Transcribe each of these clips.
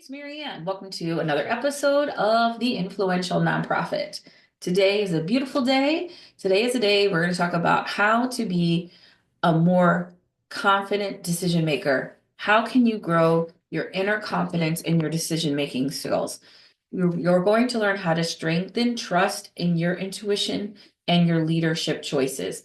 It's Maryanne. Welcome to another episode of the Influential Nonprofit. Today is a beautiful day. Today is a day we're going to talk about how to be a more confident decision maker. How can you grow your inner confidence in your decision making skills? You're going to learn how to strengthen trust in your intuition and your leadership choices.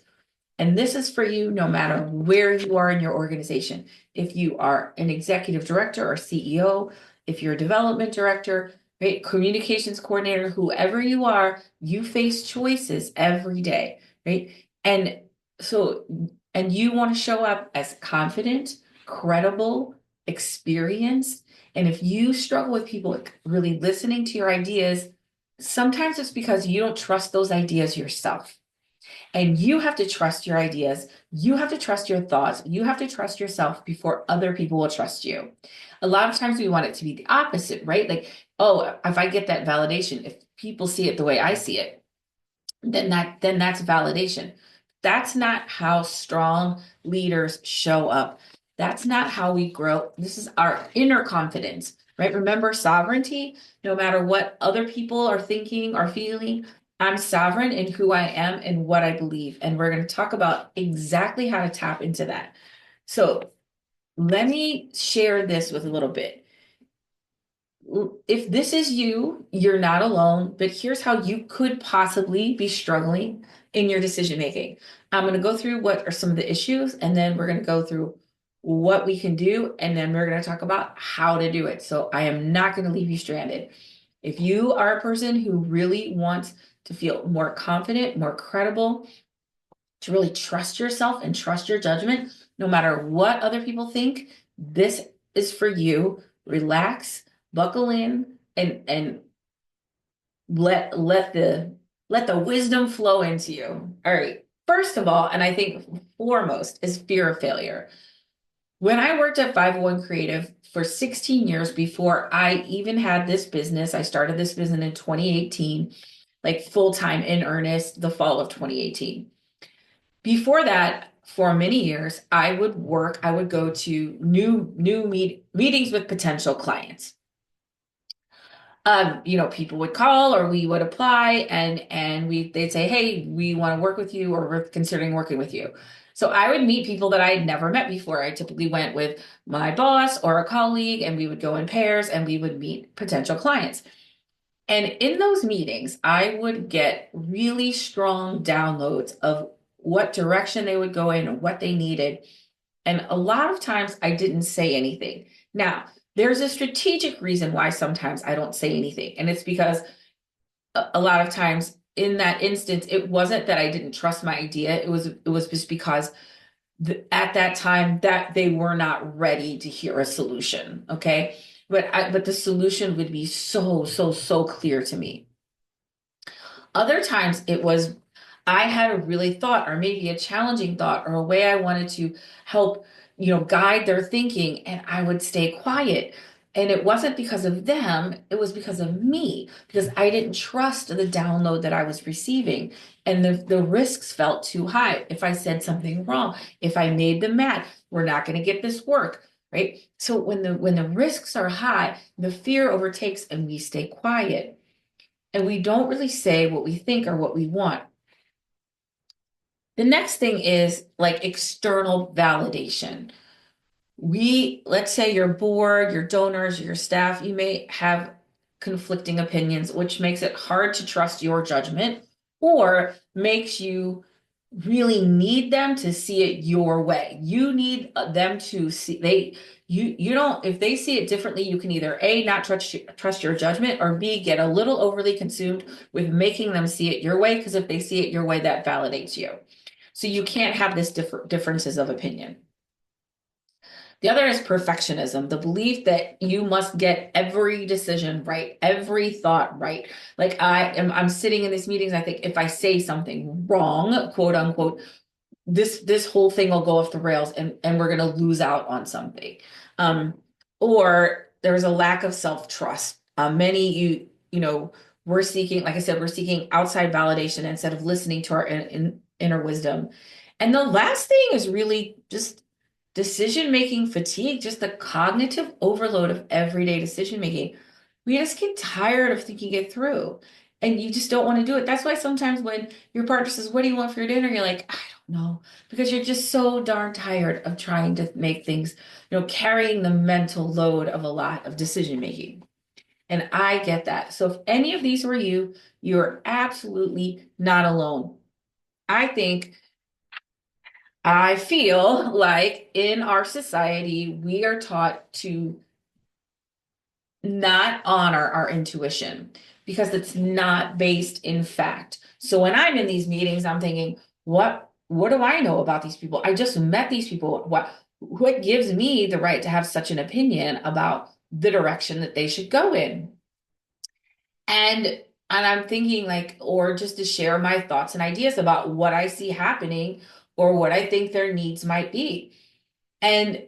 And this is for you no matter where you are in your organization. If you are an executive director or CEO, if you're a development director, right, communications coordinator, whoever you are, you face choices every day, right? And so, and you want to show up as confident, credible, experienced. And if you struggle with people really listening to your ideas, sometimes it's because you don't trust those ideas yourself. And you have to trust your ideas. You have to trust your thoughts. You have to trust yourself before other people will trust you. A lot of times we want it to be the opposite, right? Like, oh, if I get that validation, if people see it the way I see it, then that's validation. That's not how strong leaders show up. That's not how we grow. This is our inner confidence, right? Remember sovereignty, no matter what other people are thinking or feeling, I'm sovereign in who I am and what I believe. And we're going to talk about exactly how to tap into that. So let me share this with a little bit. If this is you, you're not alone, but here's how you could possibly be struggling in your decision making. I'm going to go through what are some of the issues, and then we're going to go through what we can do, and then we're going to talk about how to do it. So I am not going to leave you stranded. If you are a person who really wants to feel more confident, more credible, to really trust yourself and trust your judgment, no matter what other people think, this is for you. Relax, buckle in, and let the wisdom flow into you. All right. First of all, and I think foremost is fear of failure. When I worked at 501 Creative for 16 years before I even had this business, I started this business in 2018, like full time in earnest, the fall of 2018. Before that, for many years, I would go to meetings with potential clients. People would call or we would apply and they'd say, "Hey, we want to work with you or we're considering working with you." So I would meet people that I had never met before. I typically went with my boss or a colleague and we would go in pairs and we would meet potential clients. And in those meetings, I would get really strong downloads of what direction they would go in and what they needed. And a lot of times I didn't say anything. Now, there's a strategic reason why sometimes I don't say anything. And it's because a lot of times in that instance, it wasn't that I didn't trust my idea. It was just because at that time that they were not ready to hear a solution. Okay. But the solution would be so clear to me. Other times it was I had a really thought or maybe a challenging thought or a way I wanted to help, guide their thinking and I would stay quiet. And it wasn't because of them, it was because of me, because I didn't trust the download that I was receiving. And the risks felt too high. If I said something wrong, if I made them mad, we're not going to get this work, right? So when the risks are high, the fear overtakes and we stay quiet and we don't really say what we think or what we want. The next thing is like external validation. Let's say your board, your donors, your staff, you may have conflicting opinions, which makes it hard to trust your judgment or makes you really need them to see it your way. You need them to see you don't if they see it differently, you can either A, not trust your judgment, or B, get a little overly consumed with making them see it your way, because if they see it your way, that validates you. So you can't have this differences of opinion. The other is perfectionism, the belief that you must get every decision right, every thought right. Like I'm sitting in these meetings, I think if I say something wrong, quote unquote, this whole thing will go off the rails and we're going to lose out on something. Um, or there's a lack of self-trust. Many we're seeking, like I said, we're seeking outside validation instead of listening to our inner wisdom. And the last thing is really just decision-making fatigue, just the cognitive overload of everyday decision-making. We just get tired of thinking it through. And you just don't want to do it. That's why sometimes when your partner says, "What do you want for your dinner?" You're like, "I don't know," because you're just so darn tired of trying to make things, carrying the mental load of a lot of decision making. And I get that. So if any of these were you, you're absolutely not alone. I think I feel like in our society, we are taught to not honor our intuition because it's not based in fact. So when I'm in these meetings, I'm thinking, what do I know about these people? I just met these people. What gives me the right to have such an opinion about the direction that they should go in? And I'm thinking like, or just to share my thoughts and ideas about what I see happening or what I think their needs might be. And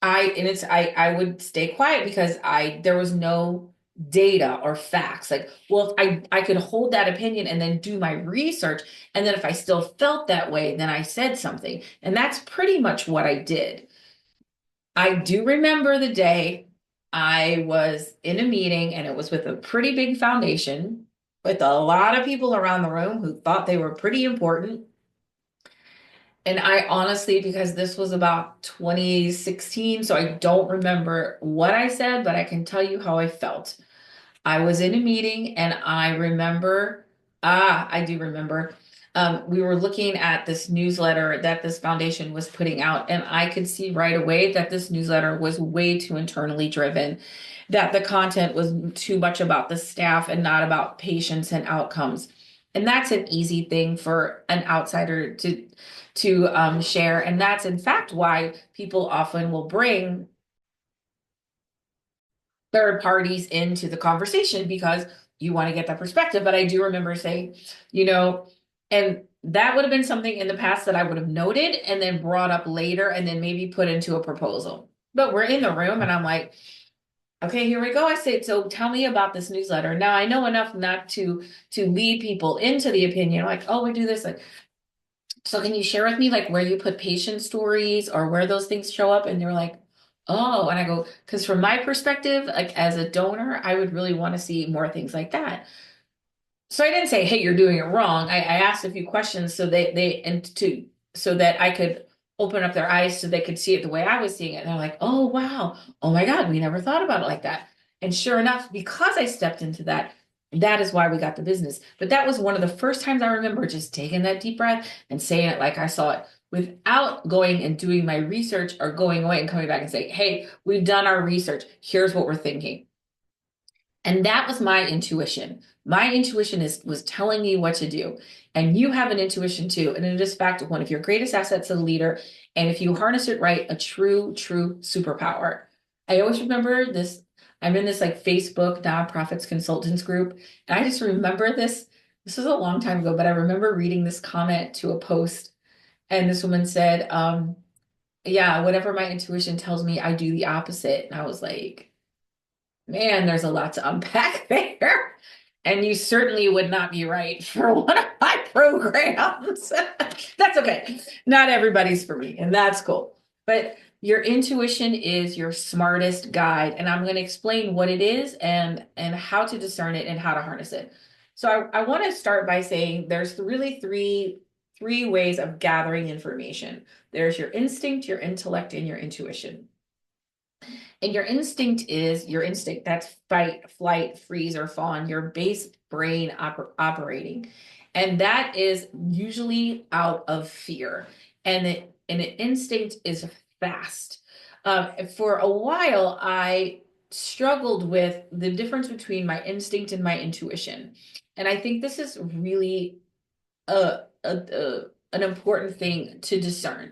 I would stay quiet because there was no data or facts. Like, well, if I could hold that opinion and then do my research, and then if I still felt that way, then I said something. And that's pretty much what I did. I do remember the day I was in a meeting and it was with a pretty big foundation with a lot of people around the room who thought they were pretty important. And I honestly, because this was about 2016, so I don't remember what I said, but I can tell you how I felt. I was in a meeting and I remember, I do remember, we were looking at this newsletter that this foundation was putting out, and I could see right away that this newsletter was way too internally driven, that the content was too much about the staff and not about patients and outcomes. And that's an easy thing for an outsider to share. And that's in fact why people often will bring third parties into the conversation because you want to get that perspective. But I do remember saying, you know, and that would have been something in the past that I would have noted and then brought up later and then maybe put into a proposal. But we're in the room and I'm like, okay, here we go. I say, so tell me about this newsletter. Now I know enough not to lead people into the opinion, like, oh, we do this. Like, so can you share with me like where you put patient stories or where those things show up? And they're like, oh, and I go, because from my perspective, like as a donor, I would really want to see more things like that. So I didn't say, hey, you're doing it wrong. I asked a few questions so so that I could open up their eyes so they could see it the way I was seeing it. And they're like, oh wow, oh my God, we never thought about it like that. And sure enough, because I stepped into that, that is why we got the business. But that was one of the first times I remember just taking that deep breath and saying it like I saw it without going and doing my research or going away and coming back and saying, hey, we've done our research. Here's what we're thinking. And that was my intuition. My intuition was telling me what to do. And you have an intuition too. And it is, in fact, one of your greatest assets as a leader. And if you harness it right, a true, true superpower. I always remember this. I'm in this like Facebook nonprofits consultants group. And I just remember this. This was a long time ago, but I remember reading this comment to a post. And this woman said, yeah, whatever my intuition tells me, I do the opposite. And I was like, man, there's a lot to unpack there. And you certainly would not be right for one of my programs. That's okay. Not everybody's for me, and that's cool. But your intuition is your smartest guide, and I'm going to explain what it is and how to discern it and how to harness it. So I want to start by saying there's really three ways of gathering information. There's your instinct, your intellect, and your intuition. And your instinct is your instinct. That's fight, flight, freeze, or fawn, your base brain operating. And that is usually out of fear. And an instinct is fast. For a while, I struggled with the difference between my instinct and my intuition. And I think this is really an important thing to discern.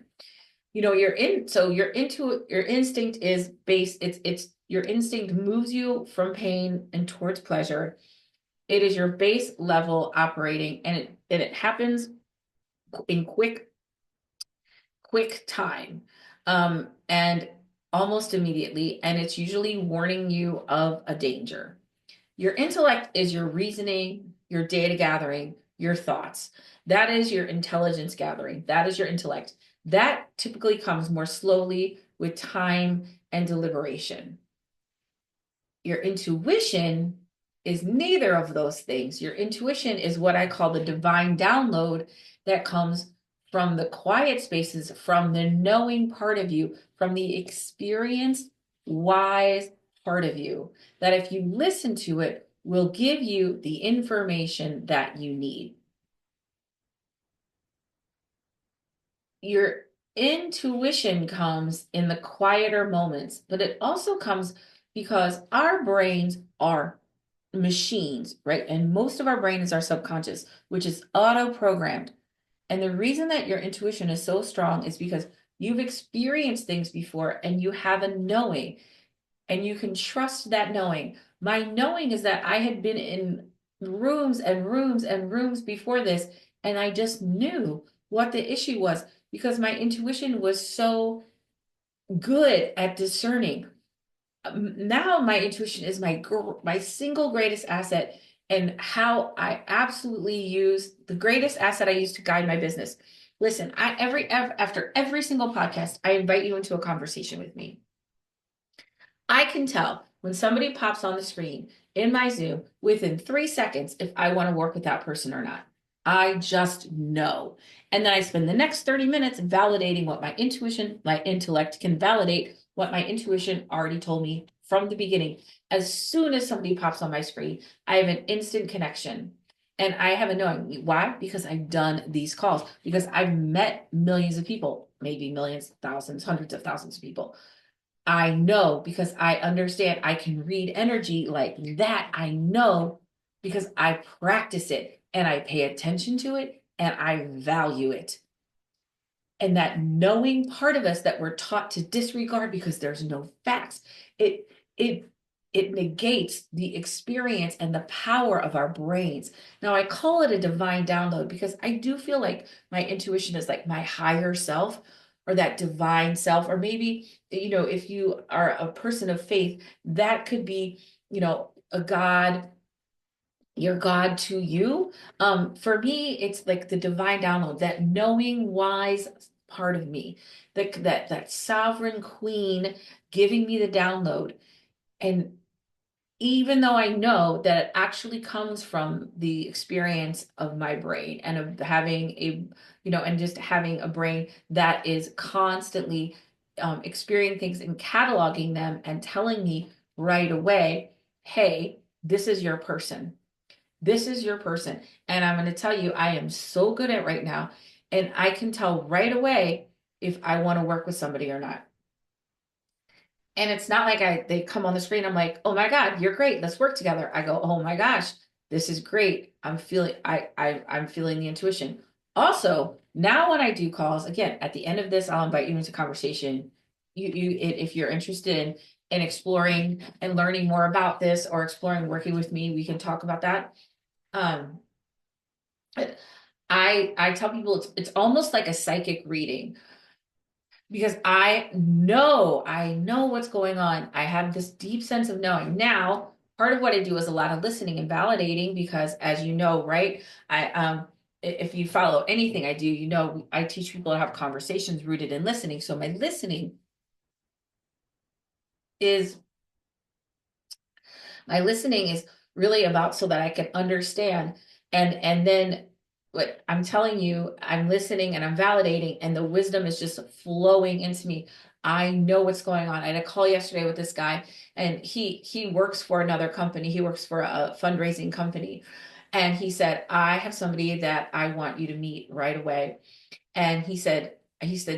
Your instinct is based, it's your instinct moves you from pain and towards pleasure. It is your base level operating, and it happens in quick time, and almost immediately, and it's usually warning you of a danger. Your intellect is your reasoning, your data gathering, your thoughts. That is your intelligence gathering. That is your intellect. That typically comes more slowly with time and deliberation. Your intuition is neither of those things. Your intuition is what I call the divine download that comes from the quiet spaces, from the knowing part of you, from the experienced, wise part of you, that if you listen to it, will give you the information that you need. Your intuition comes in the quieter moments, but it also comes because our brains are machines, right? And most of our brain is our subconscious, which is auto programmed. And the reason that your intuition is so strong is because you've experienced things before and you have a knowing and you can trust that knowing. My knowing is that I had been in rooms and rooms and rooms before this, and I just knew what the issue was because my intuition was so good at discerning. Now my intuition is my single greatest asset, and how I absolutely use the greatest asset I use to guide my business. Listen, after every single podcast, I invite you into a conversation with me. I can tell when somebody pops on the screen in my Zoom within 3 seconds if I want to work with that person or not. I just know. And then I spend the next 30 minutes validating what my intuition, my intellect can validate what my intuition already told me from the beginning. As soon as somebody pops on my screen, I have an instant connection. And I have a knowing. Why? Because I've done these calls, because I've met millions of people, maybe millions, thousands, hundreds of thousands of people. I know because I understand I can read energy like that. I know because I practice it and I pay attention to it and I value it. And that knowing part of us that we're taught to disregard because there's no facts, it it it negates the experience and the power of our brains. Now I call it a divine download because I do feel like my intuition is like my higher self or that divine self, or maybe, if you are a person of faith, that could be, a God, your God to you. For me, it's like the divine download, that knowing wise part of me, that sovereign queen giving me the download. And even though I know that it actually comes from the experience of my brain and of having and just having a brain that is constantly experiencing things and cataloging them and telling me right away, hey, this is your person. This is your person. And I'm going to tell you, I am so good at right now. And I can tell right away if I want to work with somebody or not. And it's not like they come on the screen, I'm like, oh my God, you're great. Let's work together. I go, oh my gosh, this is great. I'm feeling the intuition. Also, now when I do calls, again, at the end of this, I'll invite you into conversation. If you're interested in exploring and learning more about this or exploring working with me, we can talk about that. Um, I tell people it's almost like a psychic reading because I know what's going on. I have this deep sense of knowing. Now, part of what I do is a lot of listening and validating because, as you know, right, if you follow anything I do, I teach people to have conversations rooted in listening. So is my listening is really about so that I can understand, and then what I'm telling you, I'm listening and I'm validating, and the wisdom is just flowing into me. I know what's going on. I had a call yesterday with this guy, and he works for another company. He works for a fundraising company. And he said, I have somebody that I want you to meet right away. And he said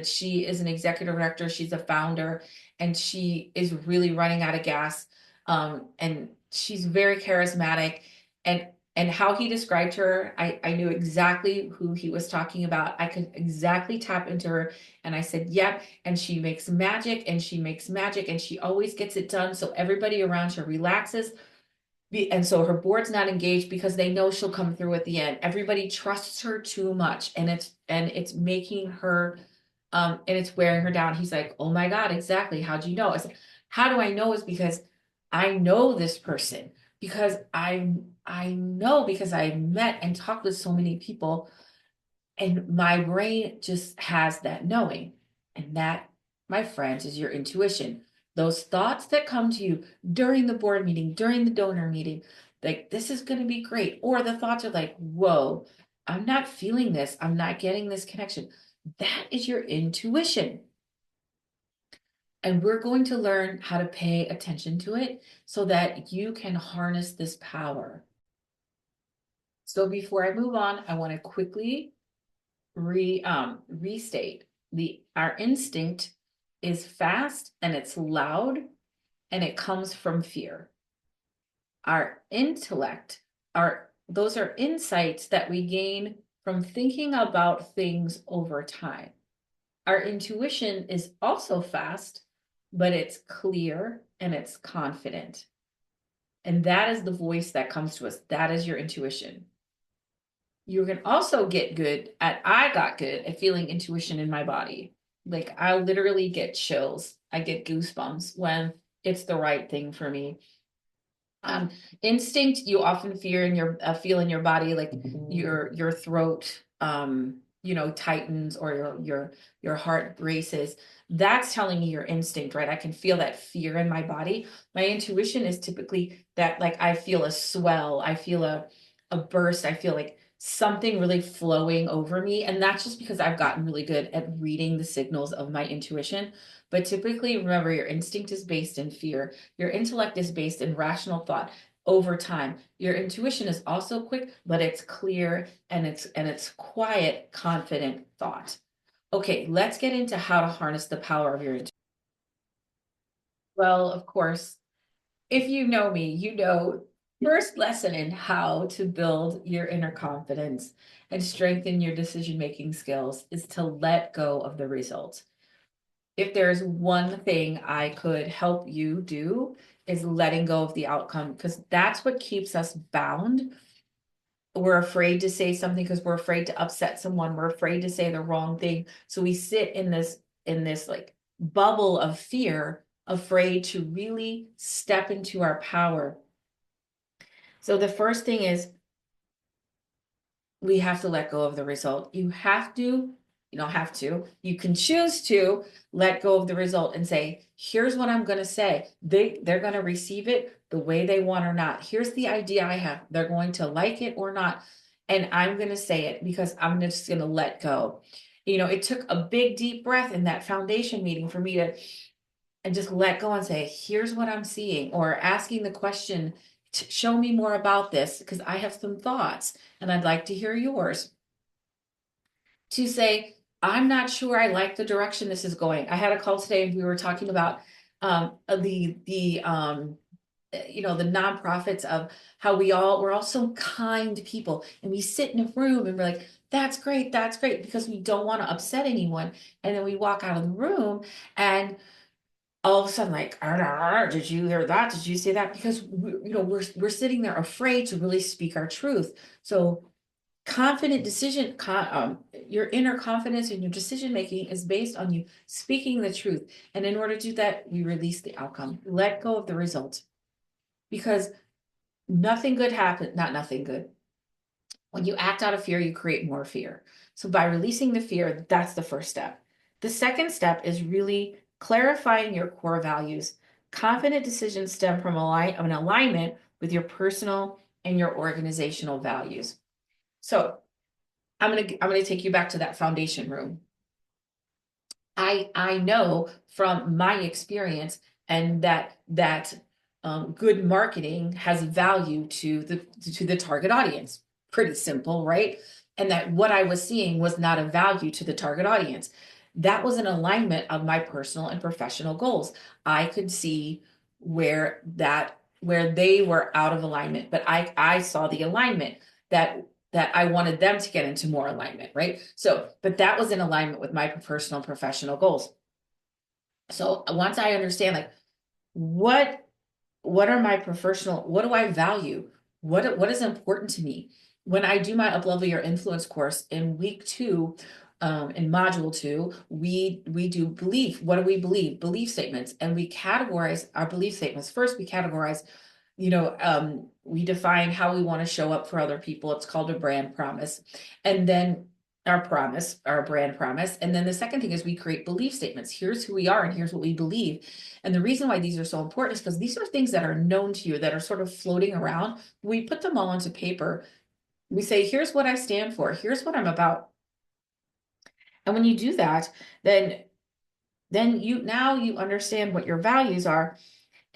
she is an executive director, she's a founder, and she is really running out of gas. And she's very charismatic. And how he described her, I knew exactly who he was talking about. I could exactly tap into her. And I said, yep. And she makes magic and she makes magic and she always gets it done. So everybody around her relaxes. And so her board's not engaged because they know she'll come through at the end. Everybody trusts her too much, and it's making her and it's wearing her down. He's like, oh my God, exactly. How'd you know? I said, how do I know? Is because I know this person, because I know because I met and talked with so many people, and my brain just has that knowing. And that, my friends, is your intuition. Those thoughts that come to you during the board meeting, during the donor meeting, like this is going to be great. Or the thoughts are like, whoa, I'm not feeling this. I'm not getting this connection. That is your intuition. And we're going to learn how to pay attention to it so that you can harness this power. So before I move on, I want to quickly restate our instinct is fast and it's loud and it comes from fear. Our intellect, those are insights that we gain from thinking about things over time. Our intuition is also fast, but it's clear and it's confident. And that is the voice that comes to us. That is your intuition. You can also I got good at feeling intuition in my body. Like I literally get chills. I get goosebumps when it's the right thing for me. Instinct, you often feel in your body, like your throat, tightens, or your heart races. That's telling me your instinct, right? I can feel that fear in my body. My intuition is typically that, like, I feel a swell, I feel a burst, I feel like something really flowing over me. And that's just because I've gotten really good at reading the signals of my intuition. But typically, remember, your instinct is based in fear. Your intellect is based in rational thought over time. Your intuition is also quick, but it's clear and it's quiet, confident thought. Okay, let's get into how to harness the power of your intuition. Well, of course, if you know me, you know first lesson in how to build your inner confidence and strengthen your decision-making skills is to let go of the result. If there's one thing I could help you do is letting go of the outcome, because that's what keeps us bound. We're afraid to say something because we're afraid to upset someone. We're afraid to say the wrong thing. So we sit in this like bubble of fear, afraid to really step into our power. So the first thing is we have to let go of the result. You don't have to, you can choose to let go of the result and say, here's what I'm going to say. They're going to receive it the way they want or not. Here's the idea I have. They're going to like it or not. And I'm going to say it because I'm just going to let go. It took a big deep breath in that foundation meeting for me to and just let go and say, here's what I'm seeing, or asking the question, show me more about this because I have some thoughts and I'd like to hear yours. To say, I'm not sure I like the direction this is going. I had a call today and we were talking about the nonprofits of how we're all so kind people and we sit in a room and we're like, that's great, because we don't want to upset anyone. And then we walk out of the room and all of a sudden, like, did you hear that? Did you say that? Because we're sitting there afraid to really speak our truth. So confident decision, your inner confidence and your decision making is based on you speaking the truth. And in order to do that, we release the outcome, let go of the result, because nothing good happens. Not nothing good. When you act out of fear, you create more fear. So by releasing the fear, that's the first step. The second step is really clarifying your core values. Confident decisions stem from an alignment with your personal and your organizational values. So I'm gonna take you back to that foundation room. I know from my experience and that good marketing has value to the target audience. Pretty simple, right? And that what I was seeing was not a value to the target audience. That was an alignment of my personal and professional goals. I could see where they were out of alignment, but I saw the alignment that I wanted them to get into more alignment, right? So, but that was in alignment with my personal and professional goals. So once I understand, like, what are my professional, what do I value? What is important to me? When I do my Uplevel Your Influence course in week 2, in module 2, we do belief. What do we believe? Belief statements, and we categorize our belief statements. First, we categorize, we define how we want to show up for other people. It's called a brand promise. And then our promise, our brand promise. And then the second thing is we create belief statements. Here's who we are and here's what we believe. And the reason why these are so important is because these are things that are known to you, that are sort of floating around. We put them all onto paper. We say, here's what I stand for, here's what I'm about. And when you do that, then you understand what your values are,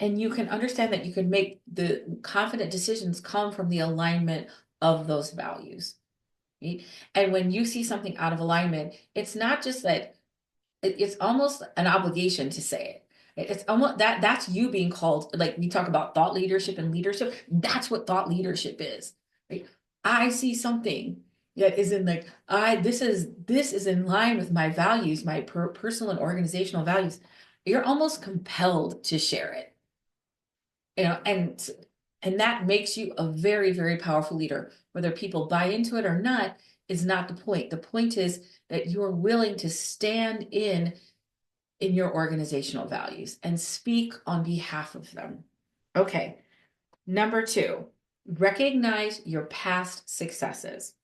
and you can understand that you can make the confident decisions come from the alignment of those values. Right? And when you see something out of alignment, it's not just that it's almost an obligation to say it. It's almost that's you being called, like we talk about thought leadership and leadership. That's what thought leadership is. Right? I see something that is in like this is in line with my values, my personal and organizational values. You're almost compelled to share it. And that makes you a very, very powerful leader. Whether people buy into it or not is not the point. The point is that you're willing to stand in your organizational values and speak on behalf of them. Okay. Number 2, recognize your past successes.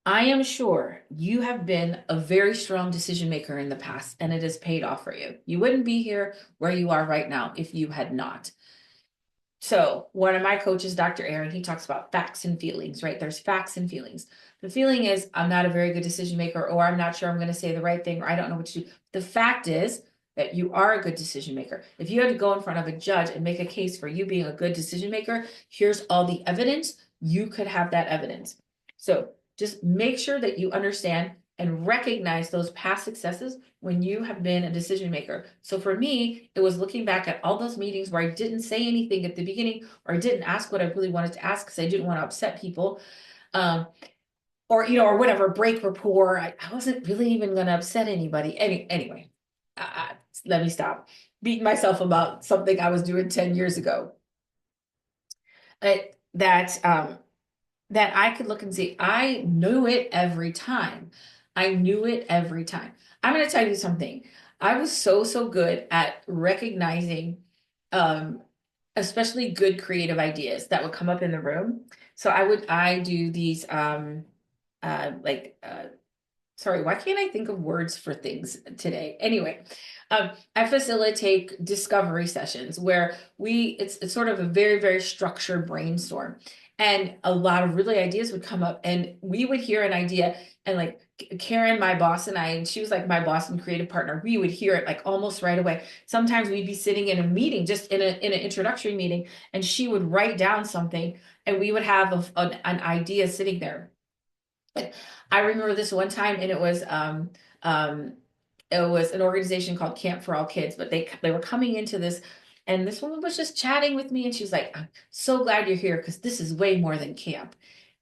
I am sure you have been a very strong decision maker in the past, and it has paid off for you. You wouldn't be here where you are right now if you had not. So one of my coaches, Dr. Aaron, he talks about facts and feelings, right? There's facts and feelings. The feeling is I'm not a very good decision maker, or I'm not sure I'm going to say the right thing, or I don't know what to do. The fact is that you are a good decision maker. If you had to go in front of a judge and make a case for you being a good decision maker, here's all the evidence. You could have that evidence. So just make sure that you understand and recognize those past successes when you have been a decision maker. So for me, it was looking back at all those meetings where I didn't say anything at the beginning, or I didn't ask what I really wanted to ask because I didn't want to upset people. Or whatever, break rapport. I wasn't really even going to upset anybody. Anyway, let me stop beating myself about something I was doing 10 years ago. That I could look and see, I knew it every time. I knew it every time. I'm going to tell you something. I was so good at recognizing, um, especially good creative ideas that would come up in the room. So I do these, like, sorry, why can't I think of words for things today? Anyway, I facilitate discovery sessions where it's sort of a very, very structured brainstorm. And a lot of really ideas would come up, and we would hear an idea, and like Karen, my boss, and she was like my boss and creative partner, we would hear it like almost right away. Sometimes we'd be sitting in a meeting, just in an introductory meeting, and she would write down something, and we would have an idea sitting there. I remember this one time, and it was an organization called Camp for All Kids, but they were coming into this, and this woman was just chatting with me, and she was like, "I'm so glad you're here because this is way more than camp."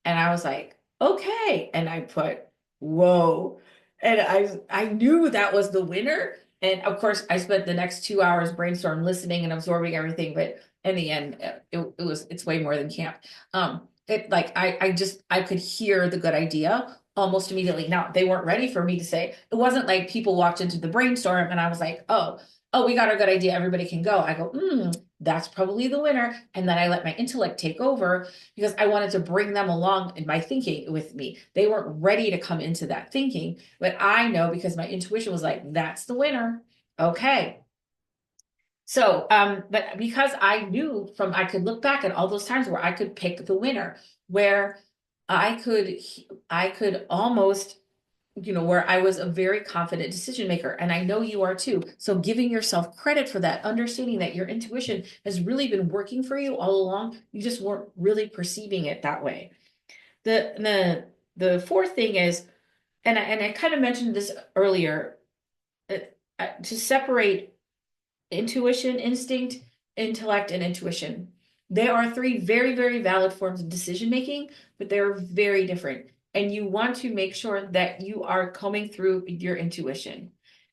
And I was like, "Okay," and I put, "Whoa," and I knew that was the winner. And of course, I spent the next 2 hours brainstorm listening and absorbing everything, but in the end, it's way more than camp. It like I could hear the good idea almost immediately. Now they weren't ready for me to say. It wasn't like people walked into the brainstorm and I was like, oh, we got a good idea. Everybody can go. I go, that's probably the winner. And then I let my intellect take over because I wanted to bring them along in my thinking with me. They weren't ready to come into that thinking, but I know because my intuition was like, that's the winner. Okay. So, but because I could look back at all those times where I could pick the winner, where I could, I could almost, where I was a very confident decision maker, and I know you are too. So giving yourself credit for that, understanding that your intuition has really been working for you all along, you just weren't really perceiving it that way. The fourth thing is, and I kind of mentioned this earlier, to separate intuition, instinct, intellect, and intuition. They are three very, very valid forms of decision making, but they're very different. And you want to make sure that you are coming through your intuition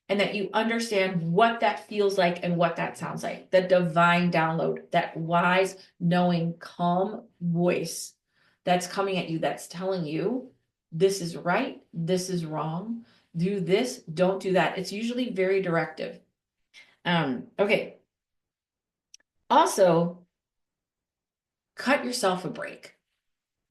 and that you understand what that feels like and what that sounds like. The divine download, that wise, knowing, calm voice that's coming at you, that's telling you this is right, this is wrong, do this, don't do that. It's usually very directive. Okay. Also, cut yourself a break.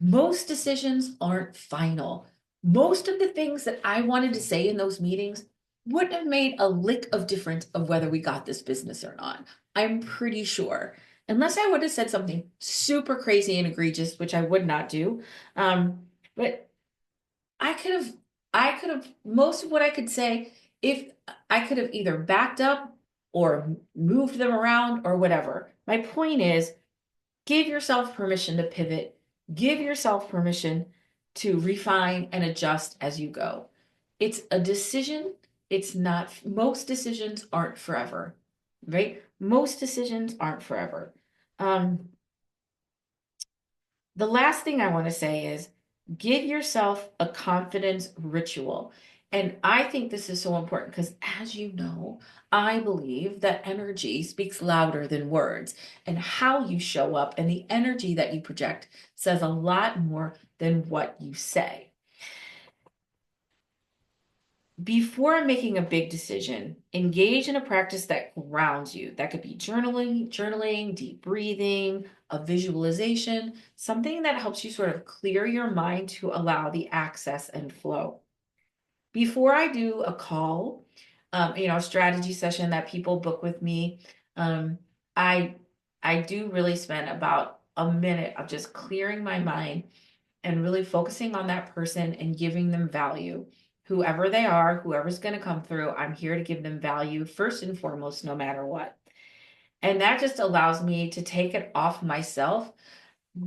Most decisions aren't final. Most of the things that I wanted to say in those meetings wouldn't have made a lick of difference of whether we got this business or not. I'm pretty sure. Unless I would have said something super crazy and egregious, which I would not do. But I could have, most of what I could say, if I could have either backed up or moved them around or whatever. My point is, give yourself permission to pivot, give yourself permission to refine and adjust as you go. It's a decision. It's not, most decisions aren't forever, right? Most decisions aren't forever. Um, the last thing I want to say is give yourself a confidence ritual. And I think this is so important because, as you know, I believe that energy speaks louder than words, and how you show up and the energy that you project says a lot more than what you say. Before making a big decision, engage in a practice that grounds you. That could be journaling, deep breathing, a visualization, something that helps you sort of clear your mind to allow the access and flow. Before I do a call, a strategy session that people book with me, um, I I do really spend about a minute of just clearing my mind and really focusing on that person and giving them value. Whoever they are, whoever's going to come through, I'm here to give them value first and foremost, no matter what. And that just allows me to take it off myself,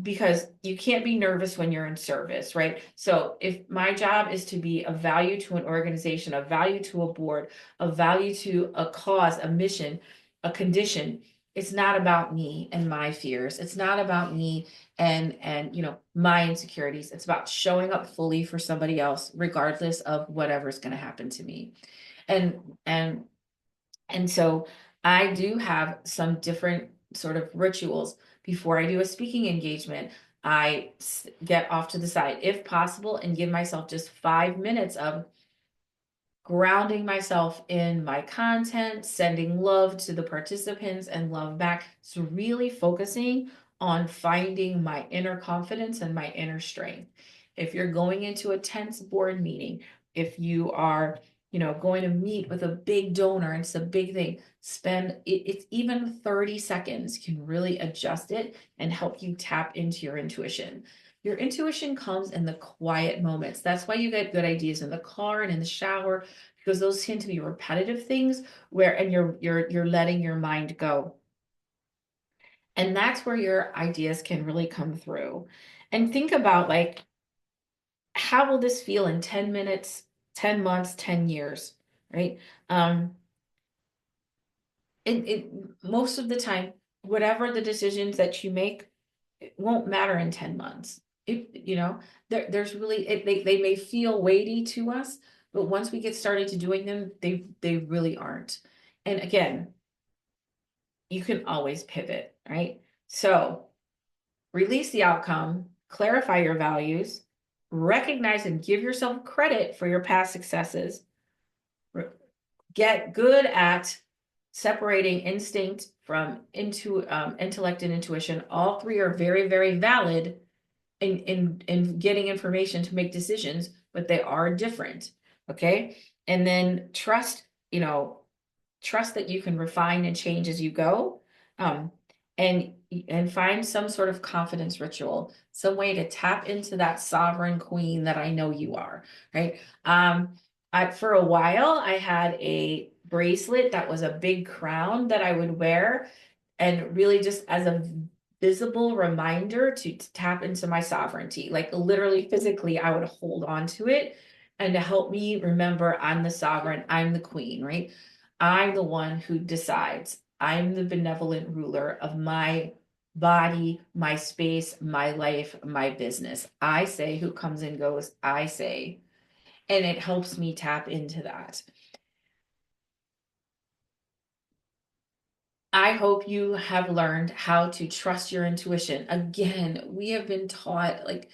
because you can't be nervous when you're in service, right? So if my job is to be of value to an organization, of value to a board, of value to a cause, a mission, a condition, it's not about me and my fears. It's not about me and my insecurities. It's about showing up fully for somebody else, regardless of whatever's going to happen to me. And and and so I do have some different sort of rituals before I do a speaking engagement. Get off to the side, if possible, and give myself just 5 minutes of grounding myself in my content, sending love to the participants and love back. So, really focusing on finding my inner confidence and my inner strength. If you're going into a tense board meeting, if you are, going to meet with a big donor, and it's a big thing, it's even 30 seconds can really adjust it and help you tap into your intuition. Your intuition comes in the quiet moments. That's why you get good ideas in the car and in the shower, because those tend to be repetitive things and you're letting your mind go. And that's where your ideas can really come through. And think about, like, how will this feel in 10 minutes, 10 months, 10 years, right? Um, it most of the time, whatever the decisions that you make, it won't matter in 10 months. There's really they may feel weighty to us, but once we get started to doing them, they really aren't. And again, you can always pivot, right? So release the outcome, clarify your values, recognize and give yourself credit for your past successes, get good at separating instinct from intellect and intuition. All three are very, very valid in getting information to make decisions, but they are different. Okay. And then trust that you can refine and change as you go. Um, and find some sort of confidence ritual, some way to tap into that sovereign queen that I know you are, right? For a while, I had a bracelet that was a big crown that I would wear, and really just as a visible reminder to tap into my sovereignty. Like, literally physically, I would hold on to it, and to help me remember I'm the sovereign, I'm the queen, right? I'm the one who decides. I'm the benevolent ruler of my body, my space, my life, my business. I say who comes and goes, I say. And it helps me tap into that. I hope you have learned how to trust your intuition. Again, we have been taught, like,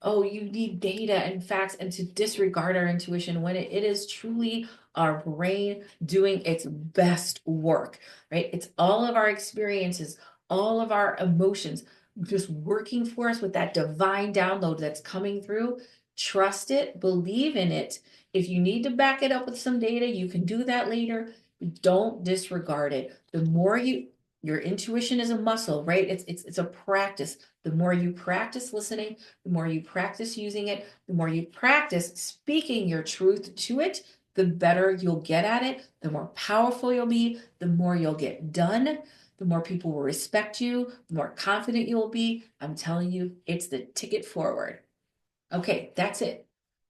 oh, you need data and facts, and to disregard our intuition when it is truly our brain doing its best work, right? It's all of our experiences, all of our emotions just working for us with that divine download that's coming through Trust it, believe in it. If you need to back it up with some data, you can do that later. Don't disregard it. The more your intuition is a muscle, right? It's a practice. The more you practice listening, the more you practice using it, the more you practice speaking your truth to it, the better you'll get at it, the more powerful you'll be, the more you'll get done, the more people will respect you, the more confident you'll be. I'm telling you, it's the ticket forward. Okay, that's it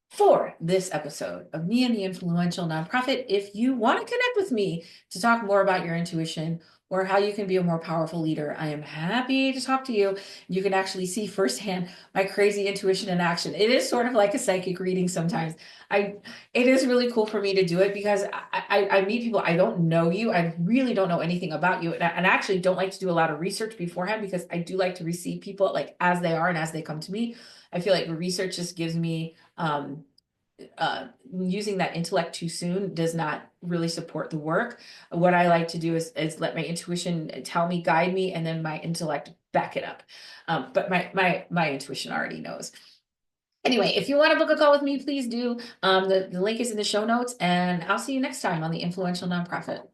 for this episode of Me and the Influential Nonprofit. If you want to connect with me to talk more about your intuition or how you can be a more powerful leader, I am happy to talk to you. You can actually see firsthand my crazy intuition in action. It is sort of like a psychic reading sometimes. I it is really cool for me to do it because I meet people. I don't know you. I really don't know anything about you. And I actually don't like to do a lot of research beforehand because I do like to receive people like as they are and as they come to me. I feel like research just gives me using that intellect too soon does not really support the work. What I like to do is let my intuition tell me, guide me, and then my intellect back it up. But my intuition already knows. Anyway, if you want to book a call with me, please do. The link is in the show notes, and I'll see you next time on the Influential Nonprofit.